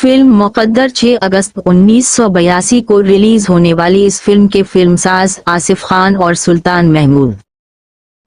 Film मुकद्दर 6 अगस्त 1982 को release होने वाली इस फिल्म के फिल्मसाज आसिफ खान और सुल्तान महमूद,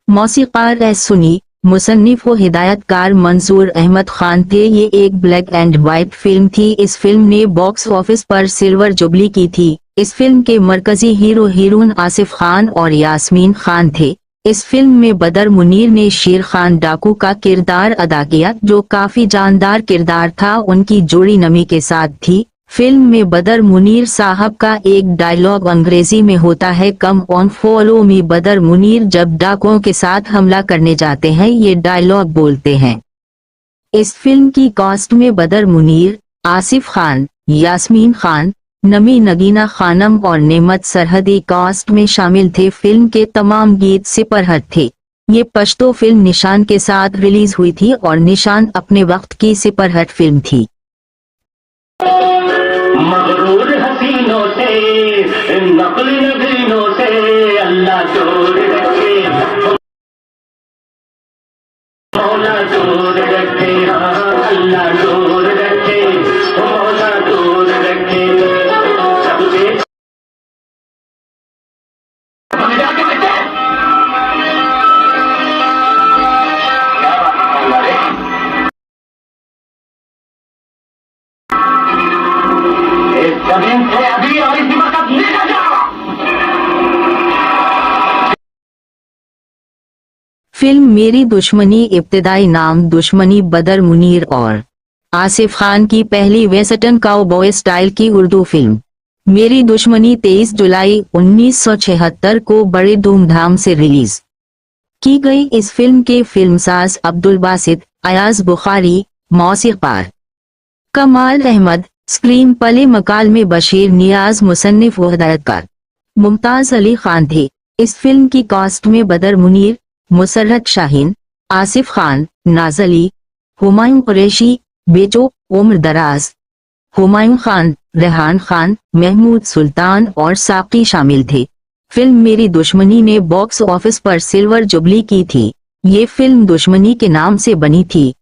मौसीकार सुनी, मुसन्निफ व हिदायतकार मंसूर अहमद खान थे। ये एक ब्लैक एंड व्हाइट फिल्म थी। इस फिल्म ने बॉक्स ऑफिस पर सिल्वर जुबली की थी। इस फिल्म के मरकजी हीरो हीरोइन आसिफ खान और यास्मीन खान थे। इस फिल्म में बदर मुनीर ने शेर खान डाकू का किरदार अदा किया, जो काफी जानदार किरदार था। उनकी जोड़ी नमी के साथ थी। फिल्म में बदर मुनीर साहब का एक डायलॉग अंग्रेजी में होता है, कम ऑन फॉलो मी। बदर मुनीर जब डाकुओं के साथ हमला करने जाते हैं ये डायलॉग बोलते हैं। इस फिल्म की कास्ट में बदर मुनीर, आसिफ खान, यास्मीन खान, नमी नगीना खानम और नेमत सरहदी कास्ट में शामिल थे। फिल्म के तमाम गीत सिपरहट थे। ये पश्तो फिल्म निशान के साथ रिलीज हुई थी और निशान अपने वक्त की सिपरहट फिल्म थी। मगरूर हसीनों से, नकल नगीनों से अल्लाह दूर रखे, मौला दूर रखे, अल्लाह दूर रखे, मौला दूर रखे। जमीन से अभी और इसी वक्त निकल जाओ। फिल्म मेरी दुश्मनी इब्तिदाई नाम दुश्मनी बदर मुनीर और आसिफ खान की पहली वेस्टर्न काउबॉय स्टाइल की उर्दू फिल्म मेरी दुश्मनी 23 जुलाई 1976 को बड़े धूमधाम से रिलीज की गई। इस फिल्म के फिल्मसाज अब्दुल बासित, अयाज बुखारी, मौसीकार कमाल अहमद, स्क्रीन प्ले मकाल में बशीर नियाज, मुसन्निफ व हिदायतकार मुमताज अली खान थे। इस फिल्म की कास्ट में बदर मुनीर, मुसर्रत शाहीन, आसिफ खान, नाज अली, हुमायूं कुरैशी, बेचो, उम्र दराज, हुमायूं खान, रेहान खान, महमूद सुल्तान और साकी शामिल थे। फिल्म मेरी दुश्मनी ने बॉक्स ऑफिस पर सिल्वर जुबली की थी। ये फिल्म दुश्मनी के नाम से बनी थी।